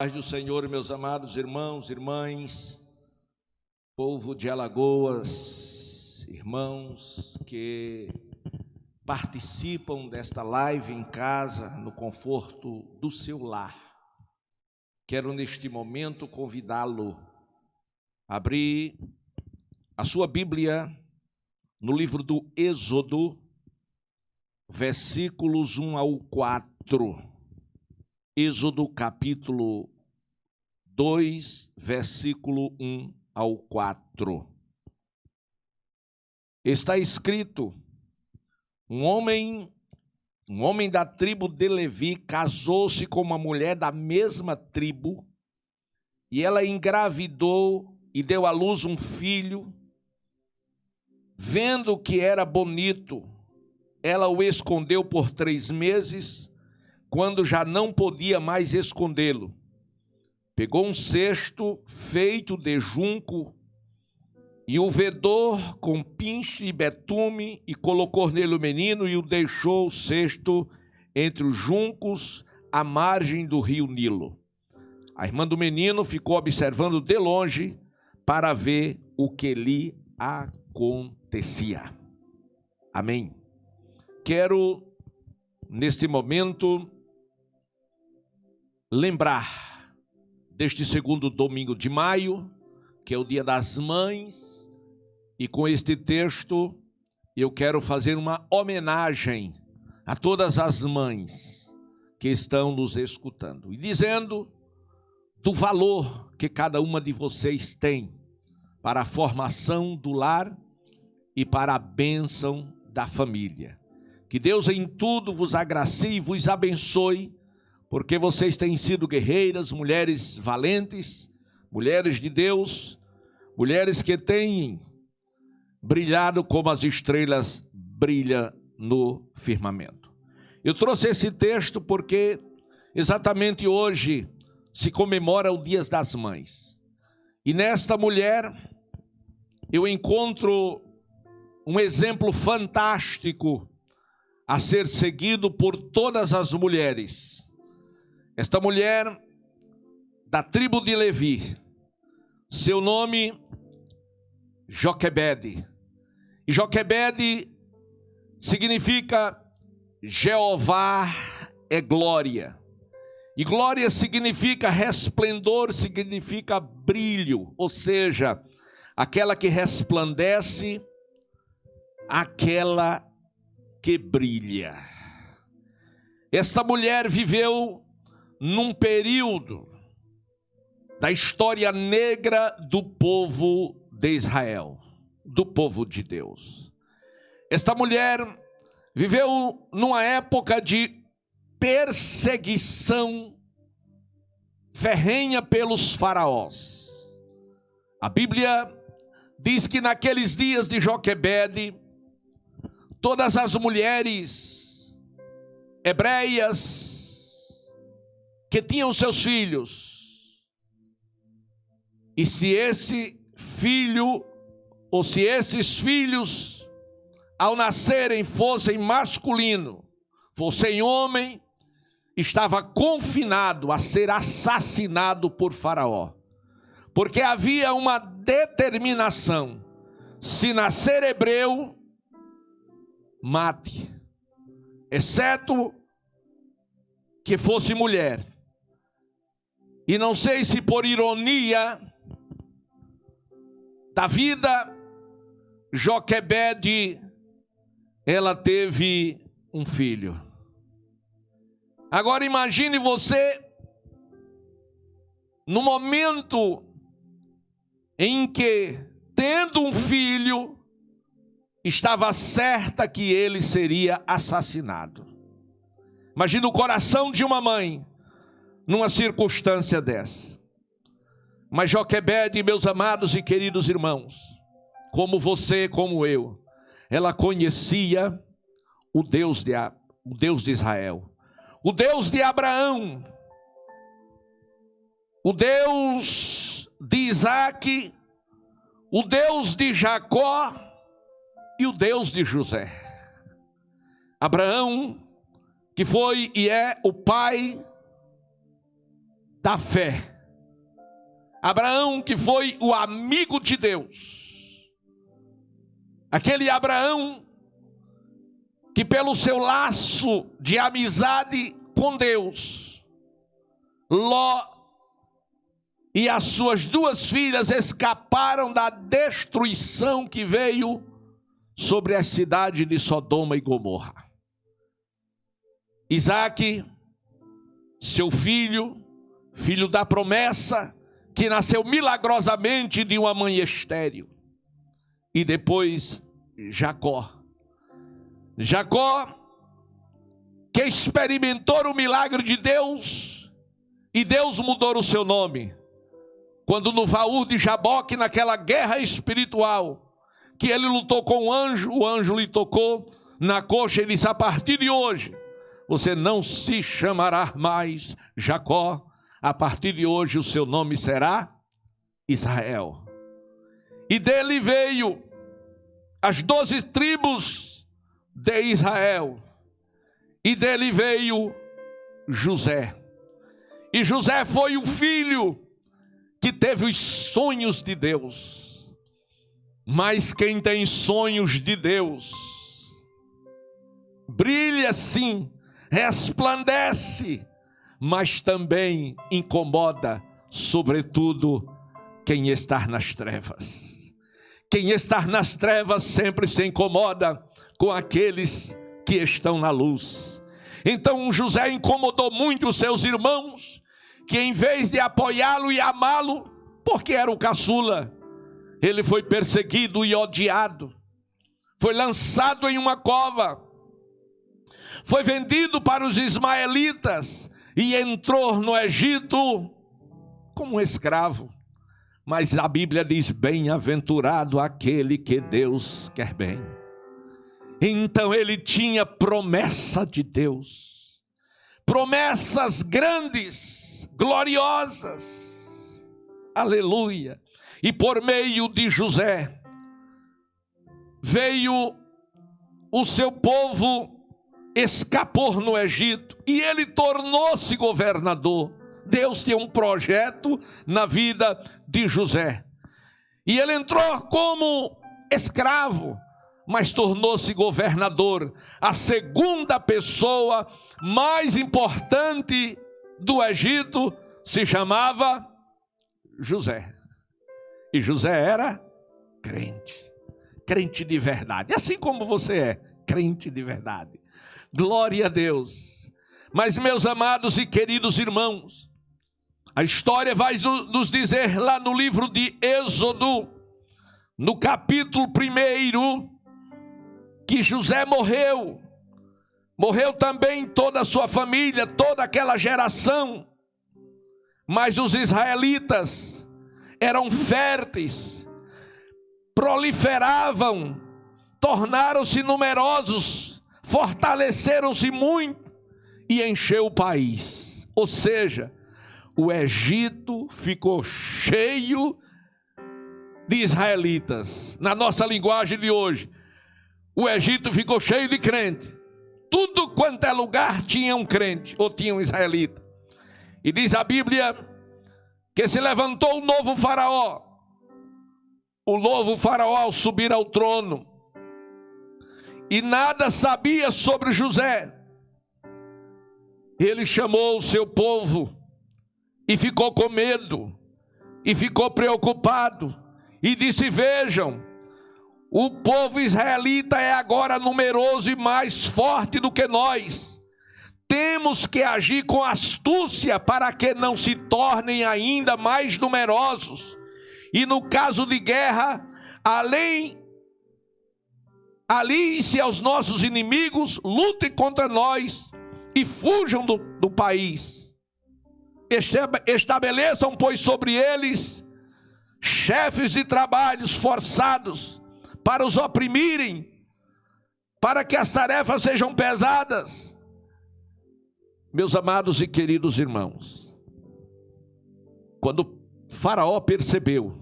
Paz do Senhor, meus amados irmãos, irmãs, povo de Alagoas, irmãos que participam desta live em casa, no conforto do seu lar. Quero neste momento convidá-lo a abrir a sua Bíblia no livro do Êxodo, versículos 1 ao 4. Êxodo capítulo 2, versículo 1 ao 4. Está escrito: um homem da tribo de Levi casou-se com uma mulher da mesma tribo, e ela engravidou e deu à luz um filho. Vendo que era bonito, ela o escondeu por 3 meses, quando já não podia mais escondê-lo. Pegou um cesto feito de junco e o vedou com pinche e betume e colocou nele o menino e o deixou o cesto entre os juncos à margem do rio Nilo. A irmã do menino ficou observando de longe para ver o que lhe acontecia. Amém. Quero, neste momento, lembrar deste segundo domingo de maio, que é o Dia das Mães, e com este texto eu quero fazer uma homenagem a todas as mães que estão nos escutando, e dizendo do valor que cada uma de vocês tem para a formação do lar e para a bênção da família. Que Deus em tudo vos agracie e vos abençoe, porque vocês têm sido guerreiras, mulheres valentes, mulheres de Deus, mulheres que têm brilhado como as estrelas brilham no firmamento. Eu trouxe esse texto porque exatamente hoje se comemora o Dia das Mães. E nesta mulher eu encontro um exemplo fantástico a ser seguido por todas as mulheres. Esta mulher da tribo de Levi, seu nome Joquebede. E Joquebede significa Jeová é glória. E glória significa resplendor, significa brilho, ou seja, aquela que resplandece, aquela que brilha. Esta mulher viveu num período da história negra do povo de Israel, do povo de Deus. Esta mulher viveu numa época de perseguição ferrenha pelos faraós. A Bíblia diz que naqueles dias de Joquebede, todas as mulheres hebreias que tinham seus filhos, e se esse filho, ou se esses filhos, ao nascerem fossem masculino, fossem homem, estava confinado a ser assassinado por Faraó, porque havia uma determinação: se nascer hebreu, mate, exceto que fosse mulher. E não sei se por ironia da vida, Joquebede, ela teve um filho. Agora imagine você, no momento em que, tendo um filho, estava certa que ele seria assassinado. Imagine o coração de uma mãe numa circunstância dessa. Mas Joquebede, meus amados e queridos irmãos, como você, como eu, ela conhecia o Deus de Israel, o Deus de Abraão, o Deus de Isaac, o Deus de Jacó e o Deus de José. Abraão, que foi e é o pai da fé. Abraão que foi o amigo de Deus. Aquele Abraão que pelo seu laço de amizade com Deus, Ló e as suas duas filhas escaparam da destruição que veio sobre a cidade de Sodoma e Gomorra. Isaque, seu filho, filho da promessa, que nasceu milagrosamente de uma mãe estéril. E depois Jacó. Jacó, que experimentou o milagre de Deus, e Deus mudou o seu nome. Quando no Vaú de Jaboque, naquela guerra espiritual, que ele lutou com o anjo lhe tocou na coxa e disse: a partir de hoje, você não se chamará mais Jacó, a partir de hoje o seu nome será Israel. E dele veio as 12 tribos de Israel, e dele veio José. E José foi o filho que teve os sonhos de Deus. Mas quem tem sonhos de Deus brilha sim, resplandece, mas também incomoda, sobretudo, quem está nas trevas. Quem está nas trevas sempre se incomoda com aqueles que estão na luz. Então José incomodou muito os seus irmãos, que em vez de apoiá-lo e amá-lo, porque era o caçula, ele foi perseguido e odiado, foi lançado em uma cova, foi vendido para os ismaelitas e entrou no Egito como um escravo. Mas a Bíblia diz: bem-aventurado aquele que Deus quer bem. Então ele tinha promessa de Deus, promessas grandes, gloriosas, aleluia. E por meio de José veio o seu povo, escapou no Egito e ele tornou-se governador. Deus tinha um projeto na vida de José, e ele entrou como escravo, mas tornou-se governador, a segunda pessoa mais importante do Egito se chamava José. E José era crente, crente de verdade, assim como você é, crente de verdade. Glória a Deus. Mas, meus amados e queridos irmãos, a história vai nos dizer lá no livro de Êxodo, no capítulo 1, que José morreu. Morreu também toda a sua família, toda aquela geração. Mas os israelitas eram férteis, proliferavam, tornaram-se numerosos, fortaleceram-se muito e encheu o país. Ou seja, o Egito ficou cheio de israelitas. Na nossa linguagem de hoje, o Egito ficou cheio de crente. Tudo quanto é lugar tinha um crente, ou tinha um israelita. E diz a Bíblia que se levantou um novo faraó. O novo faraó, ao subir ao trono, e nada sabia sobre José, ele chamou o seu povo e ficou com medo, e ficou preocupado, e disse: vejam, o povo israelita é agora numeroso e mais forte do que nós. Temos que agir com astúcia para que não se tornem ainda mais numerosos. E no caso de guerra, aliem-se aos nossos inimigos, lutem contra nós e fujam do país. Estabeleçam, pois, sobre eles chefes de trabalhos forçados para os oprimirem, para que as tarefas sejam pesadas. Meus amados e queridos irmãos, quando Faraó percebeu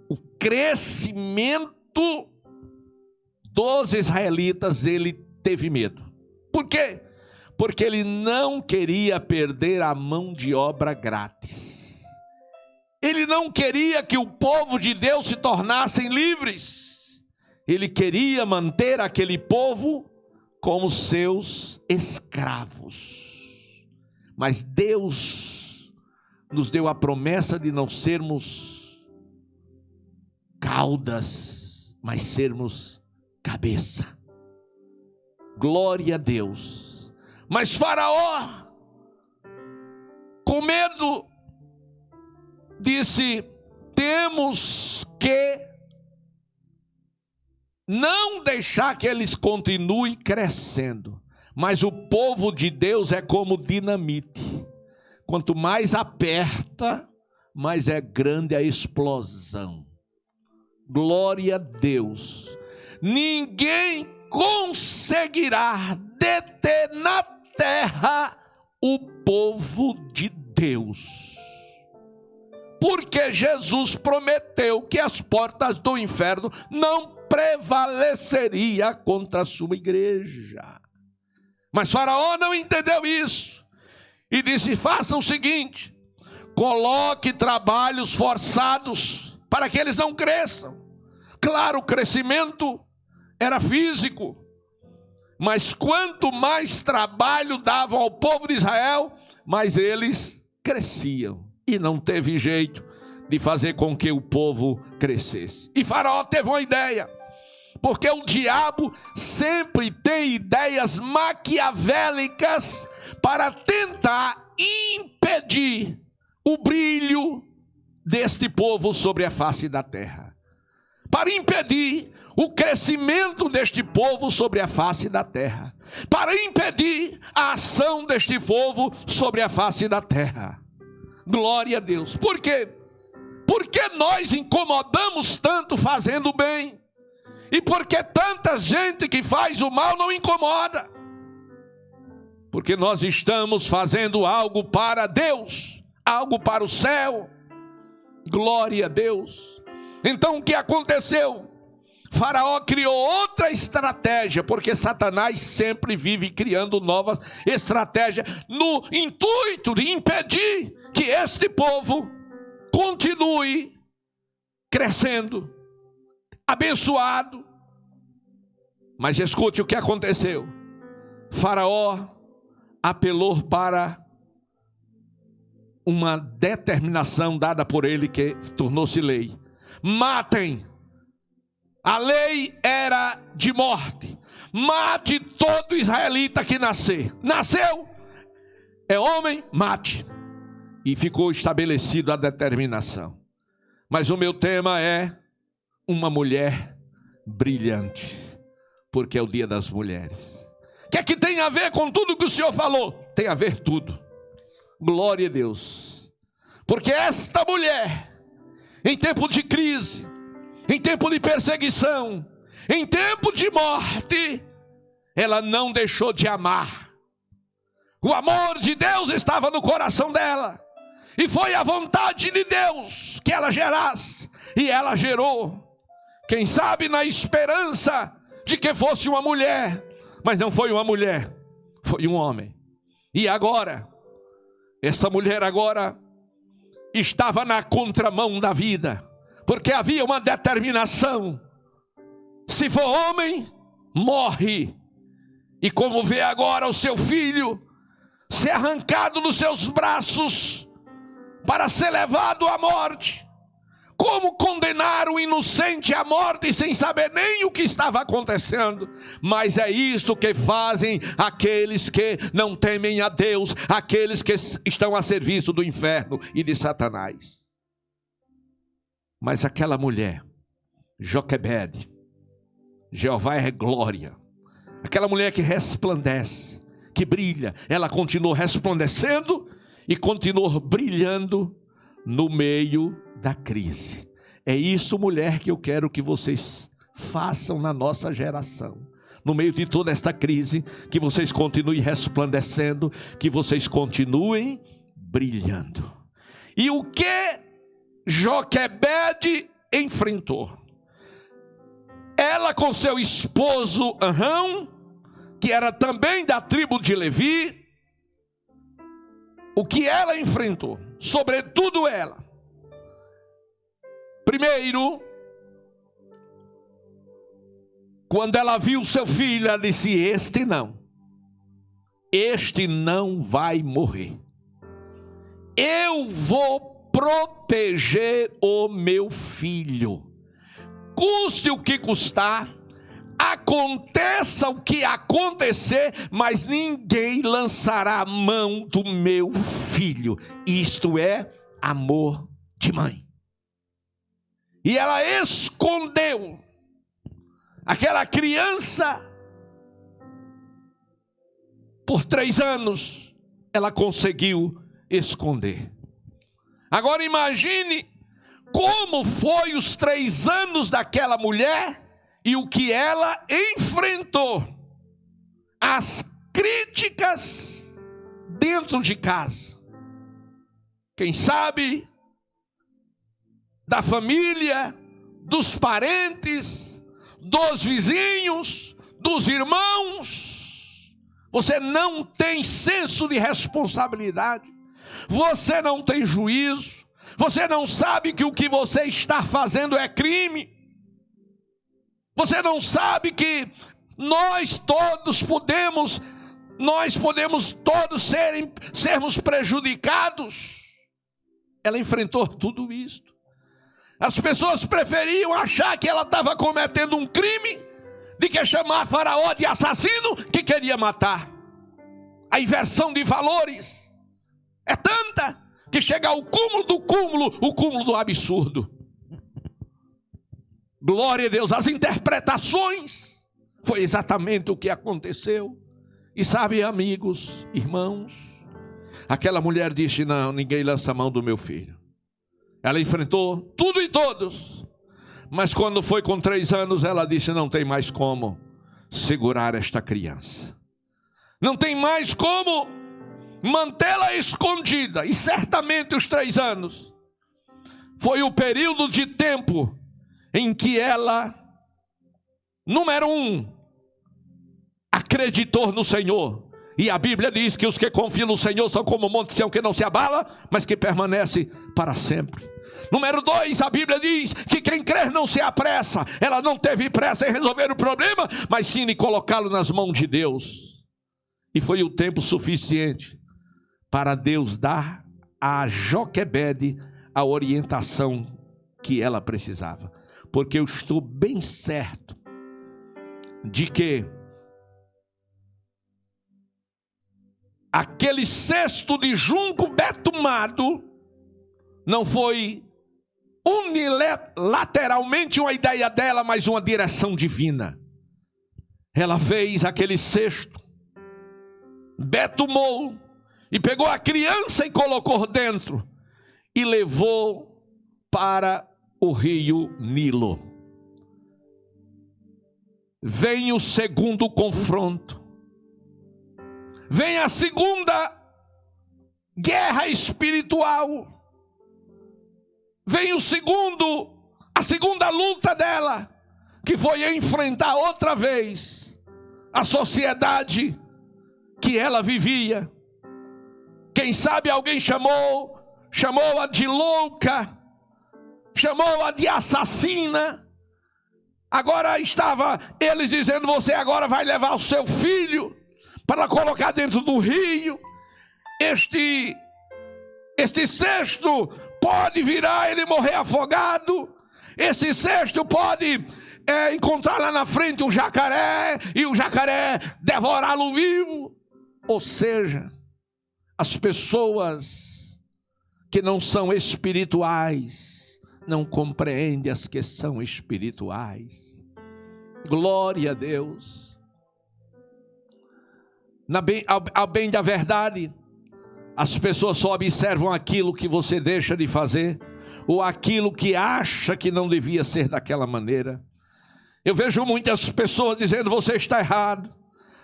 o crescimento dos israelitas, ele teve medo. Por quê? porque ele não queria perder a mão de obra grátis. Ele não queria que o povo de Deus se tornassem livres. Ele queria manter aquele povo como seus escravos. Mas Deus nos deu a promessa de não sermos caudas, mas sermos cabeça. Glória a Deus. Mas Faraó, com medo, disse: temos que não deixar que eles continuem crescendo. Mas o povo de Deus é como dinamite. Quanto mais aperta, mais é grande a explosão. Glória a Deus. Ninguém conseguirá deter na terra o povo de Deus. Porque Jesus prometeu que as portas do inferno não prevaleceria contra a sua igreja. Mas Faraó não entendeu isso e disse: faça o seguinte, coloque trabalhos forçados para que eles não cresçam. Claro, o crescimento era físico, mas quanto mais trabalho davam ao povo de Israel, mais eles cresciam. E não teve jeito de fazer com que o povo crescesse. E Faraó teve uma ideia, porque o diabo sempre tem ideias maquiavélicas para tentar impedir o brilho deste povo sobre a face da terra, para impedir o crescimento deste povo sobre a face da terra, para impedir a ação deste povo sobre a face da terra. Glória a Deus. Por quê? Porque nós incomodamos tanto fazendo o bem, e porque tanta gente que faz o mal não incomoda, porque nós estamos fazendo algo para Deus, algo para o céu. Glória a Deus. Então o que aconteceu? Faraó criou outra estratégia, porque Satanás sempre vive criando novas estratégias, no intuito de impedir que este povo continue crescendo, abençoado. Mas escute o que aconteceu. Faraó apelou para uma determinação dada por ele, que tornou-se lei: matem. A lei era de morte. Mate todo israelita que nascer. Nasceu, é homem, mate. E ficou estabelecido a determinação. Mas o meu tema é uma mulher brilhante, porque é o dia das mulheres. O que é que tem a ver com tudo que o Senhor falou? Tem a ver tudo. Glória a Deus. Porque esta mulher, em tempo de crise, em tempo de perseguição, em tempo de morte, ela não deixou de amar. O amor de Deus estava no coração dela, e foi a vontade de Deus que ela gerasse, e ela gerou. Quem sabe na esperança de que fosse uma mulher, mas não foi uma mulher, foi um homem. E agora, essa mulher agora estava na contramão da vida, porque havia uma determinação: se for homem, morre. E como vê agora o seu filho ser arrancado dos seus braços para ser levado à morte, como condenar o inocente à morte sem saber nem o que estava acontecendo? Mas é isto que fazem aqueles que não temem a Deus, aqueles que estão a serviço do inferno e de Satanás. Mas aquela mulher, Joquebede, Jeová é glória, aquela mulher que resplandece, que brilha, ela continuou resplandecendo e continuou brilhando no meio da crise. É isso, mulher, que eu quero que vocês façam na nossa geração. No meio de toda esta crise, que vocês continuem resplandecendo, que vocês continuem brilhando. E o que Joquebede enfrentou? Ela com seu esposo Arão, que era também da tribo de Levi, o que ela enfrentou, sobretudo ela. Primeiro, quando ela viu seu filho, ela disse: este não vai morrer. Eu vou proteger o meu filho, custe o que custar, aconteça o que acontecer, mas ninguém lançará a mão do meu filho. Isto é amor de mãe. E ela escondeu aquela criança por 3 anos. Ela conseguiu esconder. Agora imagine como foi os 3 anos daquela mulher e o que ela enfrentou. As críticas dentro de casa. Quem sabe da família, dos parentes, dos vizinhos, dos irmãos. Você não tem senso de responsabilidade. Você não tem juízo. Você não sabe que o que você está fazendo é crime. Você não sabe que nós podemos todos sermos prejudicados. Ela enfrentou tudo isso. As pessoas preferiam achar que ela estava cometendo um crime do que chamar Faraó de assassino que queria matar. A inversão de valores é tanta que chega ao cúmulo do cúmulo, o cúmulo do absurdo. Glória a Deus, as interpretações foi exatamente o que aconteceu. E sabe, amigos, irmãos, aquela mulher disse: não, ninguém lança a mão do meu filho. Ela enfrentou tudo e todos, mas quando foi com 3 anos, ela disse: não tem mais como segurar esta criança, não tem mais como mantê-la escondida. E certamente os 3 anos foi o período de tempo em que ela, número 1, acreditou no Senhor. E a Bíblia diz que os que confiam no Senhor são como o monte Sião, que não se abala, mas que permanece para sempre. Número 2, a Bíblia diz que quem crer não se apressa. Ela não teve pressa em resolver o problema, mas sim em colocá-lo nas mãos de Deus. E foi o tempo suficiente para Deus dar a Joquebede a orientação que ela precisava. Porque eu estou bem certo de que aquele cesto de junco betumado não foi unilateralmente uma ideia dela, mas uma direção divina. Ela fez aquele cesto, betumou, e pegou a criança e colocou dentro, e levou para o rio Nilo. Vem o segundo confronto. Vem a segunda guerra espiritual. Vem a segunda luta dela, que foi enfrentar outra vez a sociedade que ela vivia. Quem sabe alguém chamou-a de louca, chamou-a de assassina. Agora estava eles dizendo: você agora vai levar o seu filho para colocar dentro do rio. Este cesto pode virar ele morrer afogado. Esse cesto pode encontrar lá na frente um jacaré, e o jacaré devorá-lo vivo. Ou seja, as pessoas que não são espirituais não compreendem as que são espirituais. Glória a Deus. Ao bem da verdade, as pessoas só observam aquilo que você deixa de fazer, ou aquilo que acha que não devia ser daquela maneira. Eu vejo muitas pessoas dizendo: você está errado,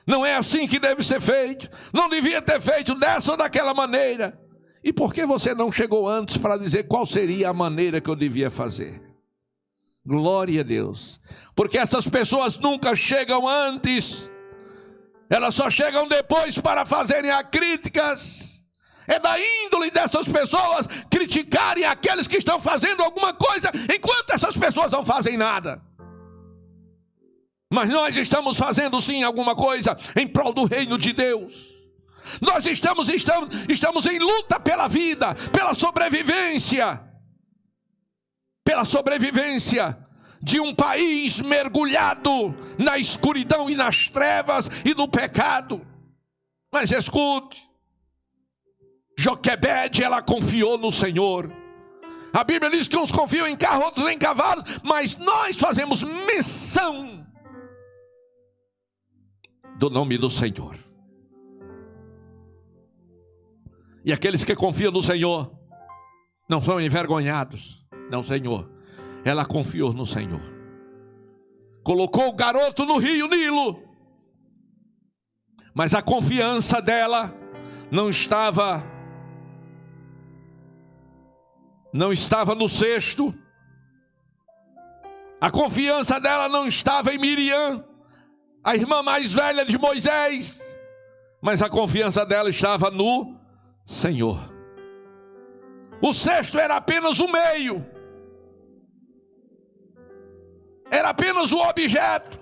não é assim que deve ser feito, não devia ter feito dessa ou daquela maneira. E por que você não chegou antes para dizer qual seria a maneira que eu devia fazer? Glória a Deus. Porque essas pessoas nunca chegam antes Elas só chegam depois para fazerem as críticas. É da índole dessas pessoas criticarem aqueles que estão fazendo alguma coisa, enquanto essas pessoas não fazem nada. Mas nós estamos fazendo sim alguma coisa em prol do reino de Deus. Nós estamos em luta pela vida, pela sobrevivência de um país mergulhado na escuridão e nas trevas e no pecado. Mas escute, Joquebede, ela confiou no Senhor. A Bíblia diz que uns confiam em carro, outros em cavalo, mas nós fazemos menção do nome do Senhor. E aqueles que confiam no Senhor não são envergonhados. Não, Senhor. Ela confiou no Senhor. Colocou o garoto no rio Nilo. Mas a confiança dela não estava no cesto. A confiança dela não estava em Miriam, a irmã mais velha de Moisés. Mas a confiança dela estava no Senhor. O cesto era apenas o meio, era apenas o objeto,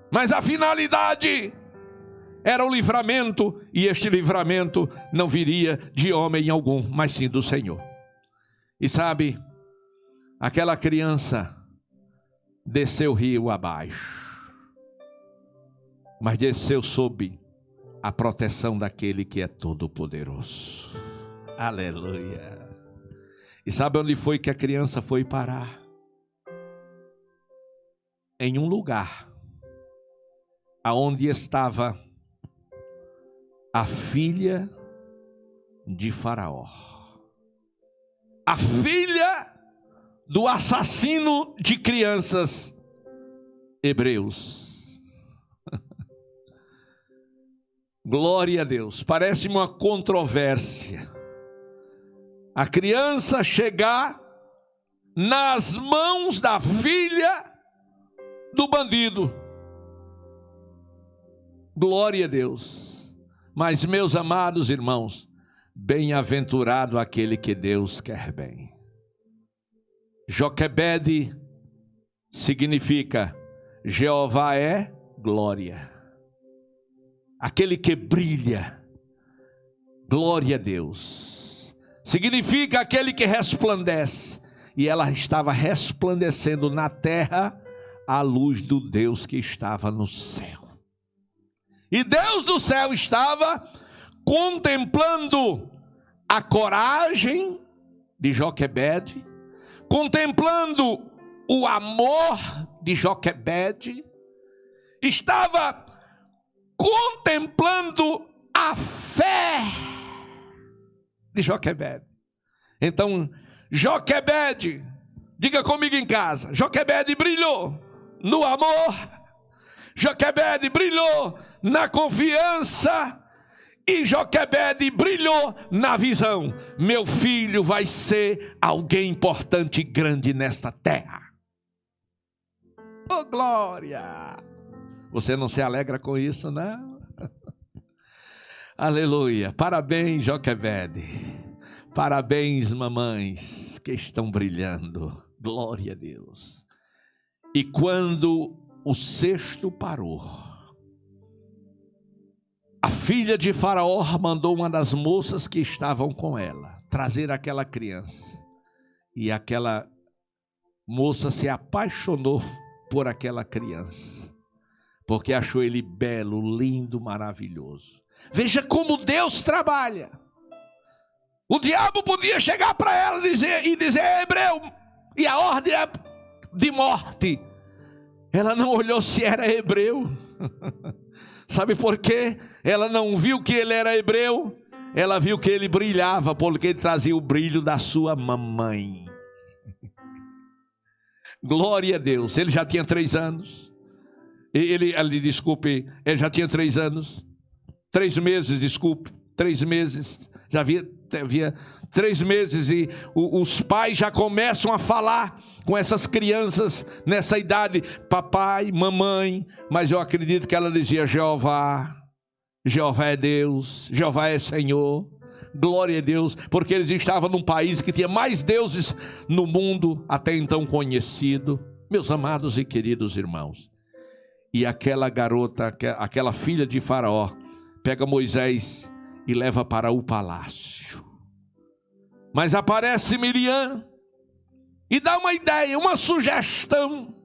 mas a finalidade era o livramento, e este livramento não viria de homem algum, mas sim do Senhor. E sabe, aquela criança desceu rio abaixo, mas desceu sob a proteção daquele que é todo-poderoso. Aleluia. E sabe onde foi que a criança foi parar? Em um lugar aonde estava a filha de Faraó, a filha do assassino de crianças hebreus. Glória a Deus. Parece uma controvérsia a criança chegar nas mãos da filha do bandido. Glória a Deus. Mas, meus amados irmãos, bem-aventurado aquele que Deus quer bem. Joquebede significa Jeová é glória. Aquele que brilha. Glória a Deus. Significa aquele que resplandece. E ela estava resplandecendo na terra a luz do Deus que estava no céu. E Deus do céu estava contemplando a coragem de Joquebede, contemplando o amor de Joquebede, estava contemplando a fé de Joquebede. Então, Joquebede, diga comigo em casa, Joquebede brilhou no amor, Joquebede brilhou na confiança, e Joquebede brilhou na visão. Meu filho vai ser alguém importante e grande nesta terra. Oh, glória! Você não se alegra com isso, não? Aleluia! Parabéns, Joquebede. Parabéns, mamães que estão brilhando. Glória a Deus. E quando o cesto parou, a filha de Faraó mandou uma das moças que estavam com ela trazer aquela criança. E aquela moça se apaixonou por aquela criança, porque achou ele belo, lindo, maravilhoso. Veja como Deus trabalha. O diabo podia chegar para ela e dizer é hebreu, e a ordem é de morte. Ela não olhou se era hebreu. Sabe por quê? Ela não viu que ele era hebreu. Ela viu que ele brilhava, porque ele trazia o brilho da sua mamãe. Glória a Deus. Ele já tinha 3 anos. Ele já tinha 3 anos. 3 meses, desculpe. 3 meses. Já havia havia 3 meses e os pais já começam a falar com essas crianças nessa idade, papai, mamãe, mas eu acredito que ela dizia Jeová, Jeová é Deus, Jeová é Senhor, glória a Deus, porque eles estavam num país que tinha mais deuses no mundo até então conhecido, meus amados e queridos irmãos. E aquela garota, aquela filha de Faraó, pega Moisés e leva para o palácio. Mas aparece Miriam e dá uma ideia, uma sugestão.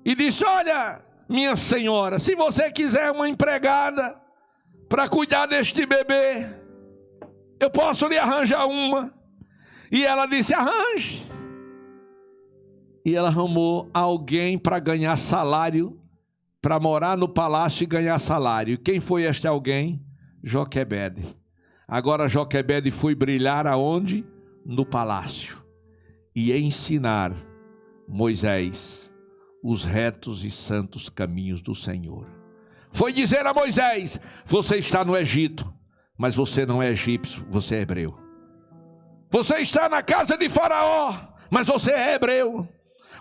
E diz, olha, minha senhora, se você quiser uma empregada para cuidar deste bebê, eu posso lhe arranjar uma. E ela disse, arranje. E ela arrumou alguém para ganhar salário, para morar no palácio e ganhar salário. E quem foi este alguém? Joquebede. Agora Joquebede foi brilhar aonde? No palácio. E ensinar Moisés os retos e santos caminhos do Senhor. Foi dizer a Moisés, você está no Egito, mas você não é egípcio, você é hebreu. Você está na casa de Faraó, mas você é hebreu.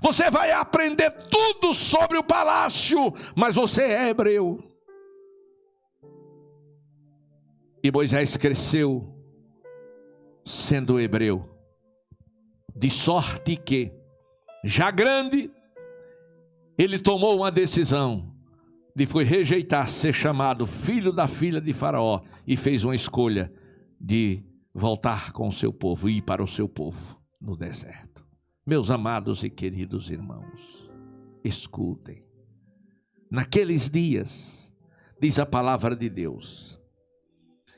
Você vai aprender tudo sobre o palácio, mas você é hebreu. E Moisés cresceu sendo hebreu, de sorte que, já grande, ele tomou uma decisão de rejeitar ser chamado filho da filha de Faraó e fez uma escolha de voltar com o seu povo, ir para o seu povo no deserto. Meus amados e queridos irmãos, escutem. Naqueles dias, diz a palavra de Deus,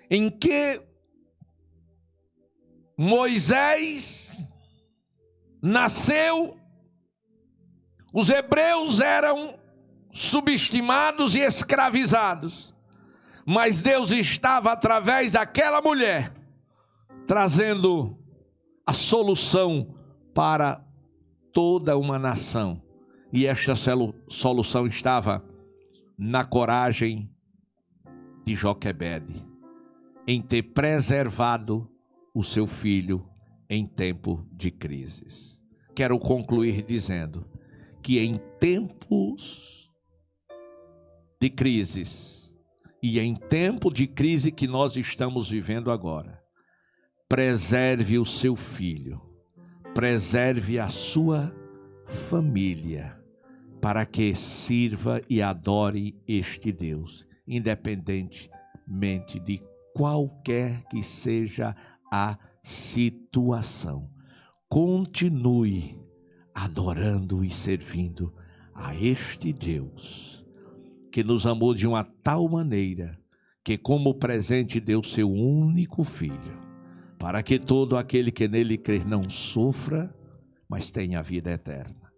em que Moisés nasceu, os hebreus eram subestimados e escravizados, mas Deus estava através daquela mulher trazendo a solução para toda uma nação. E esta solução estava na coragem de Joquebede, em ter preservado o seu filho em tempo de crises. Quero concluir dizendo que em tempos de crises, e em tempo de crise que nós estamos vivendo agora, preserve o seu filho, preserve a sua família, para que sirva e adore este Deus, independentemente de qualquer que seja a situação. Continue adorando e servindo a este Deus, que nos amou de uma tal maneira, que como presente deu seu único filho, para que todo aquele que nele crer não sofra, mas tenha a vida eterna.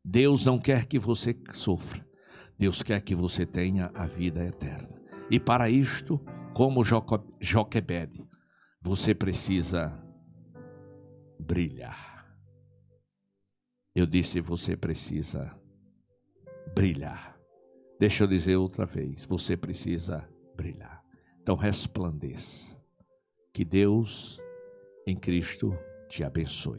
Deus não quer que você sofra, Deus quer que você tenha a vida eterna. E para isto, como Joquebede, você precisa brilhar. Eu disse, você precisa brilhar. Deixa eu dizer outra vez, você precisa brilhar. Então resplandeça. Que Deus em Cristo te abençoe.